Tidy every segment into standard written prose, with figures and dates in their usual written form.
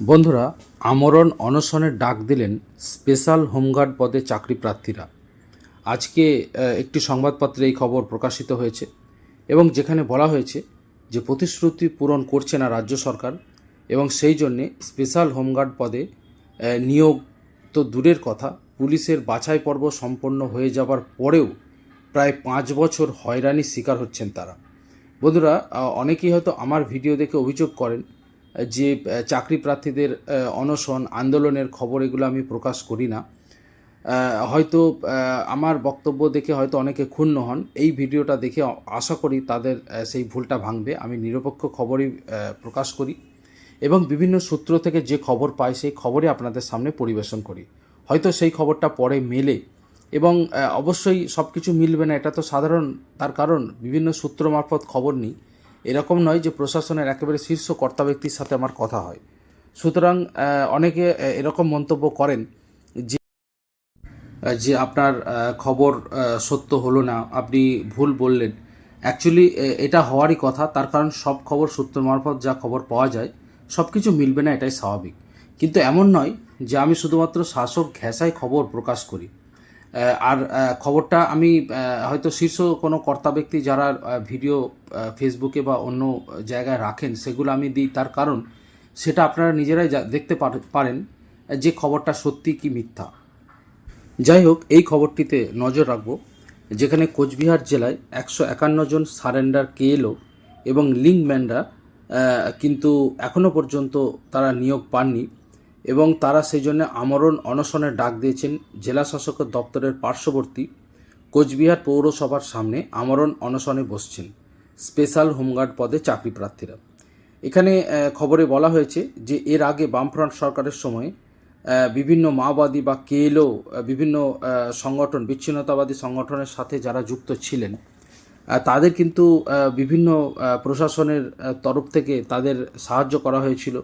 বন্ধুরা, আমরণ অনশনের ডাক দিলেন স্পেশাল হোমগার্ড পদে চাকরি প্রার্থীরা। আজকে একটি সংবাদপত্রে এই খবর প্রকাশিত হয়েছে এবং যেখানে বলা হয়েছে যে প্রতিশ্রুতি পূরণ করছে না রাজ্য সরকার এবং সেই জন্যে স্পেশাল হোমগার্ড পদে নিয়োগ তো দূরের কথা, পুলিশের বাছাই পর্ব সম্পন্ন হয়ে যাবার পরেও প্রায় 5 বছর হয়রানির শিকার হচ্ছেন তারা। বন্ধুরা, অনেকেই হয়তো আমার ভিডিও দেখে অভিযোগ করেন যে চাকরি প্রার্থীদের অনশন আন্দোলনের খবর এগুলো আমি প্রকাশ করি না। হয়তো আমার বক্তব্য দেখে হয়তো অনেকে ক্ষুণ্ণ হন। এই ভিডিওটা দেখে আশা করি তাদের সেই ভুলটা ভাঙবে। আমি নিরপেক্ষ খবরই প্রকাশ করি এবং বিভিন্ন সূত্র থেকে যে খবর পাই সেই খবরই আপনাদের সামনে পরিবেশন করি। হয়তো সেই খবরটা পরে মেলে এবং অবশ্যই সব কিছু মিলবে না, এটা তো সাধারণ। তার কারণ বিভিন্ন সূত্র মারফত খবর নিই। এরকম নয় যে প্রশাসনের একেবারে শীর্ষ কর্তা ব্যক্তির সাথে আমার কথা হয়। সুতরাং অনেকে এরকম মন্তব্য করেন যে যে আপনার খবর সত্য হলো না, আপনি ভুল বললেন। অ্যাকচুয়ালি এটা হওয়ারই কথা। তার কারণ সব খবর সূত্র মারফত যা খবর পাওয়া যায় সব কিছু মিলবে না, এটাই স্বাভাবিক। কিন্তু এমন নয় যে আমি শুধুমাত্র শাসক ঘেঁষায় খবর প্রকাশ করি। আর খবরটা আমি হয়তো শীর্ষ কোনো কর্তা ব্যক্তি যারা ভিডিও ফেসবুকে বা অন্য জায়গায় রাখেন সেগুলো আমি দিই। তার কারণ সেটা আপনারা নিজেরাই দেখতে পারেন যে খবরটা সত্যি কি মিথ্যা। যাই হোক, এই খবরটিতে নজর রাখব, যেখানে কোচবিহার জেলায় 151 জন সারেন্ডার কেএলও এবং লিঙ্কম্যানরা কিন্তু এখনও পর্যন্ত তারা নিয়োগ পাননি এবং তারা সেই জন্য আমরণ অনশনের ডাক দিয়েছেন। জেলা শাসকের দপ্তরের পার্শ্ববর্তী কোচবিহার পৌরসভার সামনে আমরণ অনশনে বসছেন স্পেশাল হোমগার্ড পদে চাকরি প্রার্থীরা। এখানে খবরে বলা হয়েছে যে এর আগে বামফ্রন্ট সরকারের সময় বিভিন্ন মাওবাদী বা কেএলও বিভিন্ন সংগঠন, বিচ্ছিন্নতাবাদী সংগঠনের সাথে যারা যুক্ত ছিলেন তাদের কিন্তু বিভিন্ন প্রশাসনের তরফ থেকে তাদের সাহায্য করা হয়েছিল,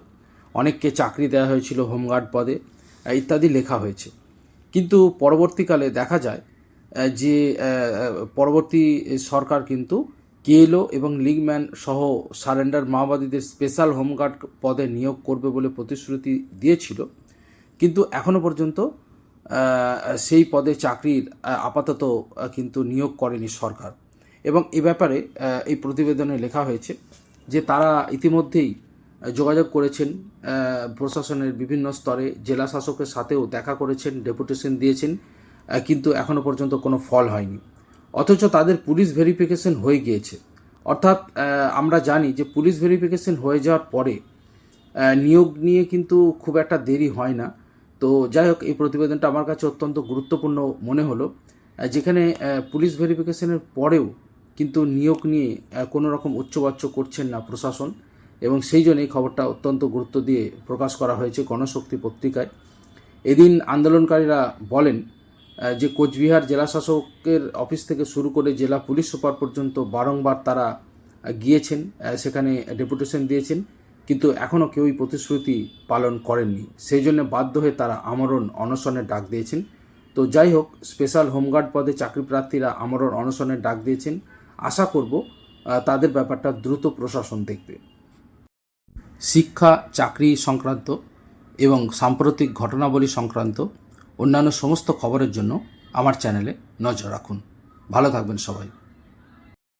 অনেককে চাকরি দেওয়া হয়েছিল হোমগার্ড পদে ইত্যাদি লেখা হয়েছে। কিন্তু পরবর্তীকালে দেখা যায় যে পরবর্তী সরকার কিন্তু কেএলও এবং লিগম্যান সহ সারেন্ডার মাওবাদীদের স্পেশাল হোমগার্ড পদে নিয়োগ করবে বলে প্রতিশ্রুতি দিয়েছিল, কিন্তু এখনও পর্যন্ত সেই পদে চাকরির আপাতত কিন্তু নিয়োগ করেনি সরকার। এবং এ ব্যাপারে এই প্রতিবেদনে লেখা হয়েছে যে তারা ইতিমধ্যেই যোগাযোগ করেছেন প্রশাসনের বিভিন্ন স্তরে, জেলা শাসকের সাথেও দেখা করেছেন, ডেপুটেশন দিয়েছেন, কিন্তু এখনও পর্যন্ত কোনো ফল হয়নি। অথচ তাদের পুলিশ ভেরিফিকেশন হয়ে গিয়েছে। অর্থাৎ আমরা জানি যে পুলিশ ভেরিফিকেশন হয়ে যাওয়ার পরে নিয়োগ নিয়ে কিন্তু খুব একটা দেরি হয় না। তো যাই হোক, এই প্রতিবেদনটা আমার কাছে অত্যন্ত গুরুত্বপূর্ণ মনে হলো, যেখানে পুলিশ ভেরিফিকেশনের পরেও কিন্তু নিয়োগ নিয়ে কোনো রকম উচ্চবাচ্য করছেন না প্রশাসন, এবং সেই জন্য এই খবরটা অত্যন্ত গুরুত্ব দিয়ে প্রকাশ করা হয়েছে গণশক্তি পত্রিকায়। এদিন আন্দোলনকারীরা বলেন যে কোচবিহার জেলা শাসকের অফিস থেকে শুরু করে জেলা পুলিশ সুপার পর্যন্ত বারংবার তারা গিয়েছেন, সেখানে ডেপুটেশন দিয়েছেন, কিন্তু এখনও কেউই প্রতিশ্রুতি পালন করেননি। সেই জন্য বাধ্য হয়ে তারা আমরণ অনশনের ডাক দিয়েছেন। তো যাই হোক, স্পেশাল হোমগার্ড পদে চাকরি প্রার্থীরা আমরণ অনশনের ডাক দিয়েছেন। আশা করব তাদের ব্যাপারটা দ্রুত প্রশাসন দেখবে। শিক্ষা, চাকরি সংক্রান্ত এবং সাম্প্রতিক ঘটনাবলী সংক্রান্ত অন্যান্য সমস্ত খবরের জন্য আমার চ্যানেলে নজর রাখুন। ভালো থাকবেন সবাই।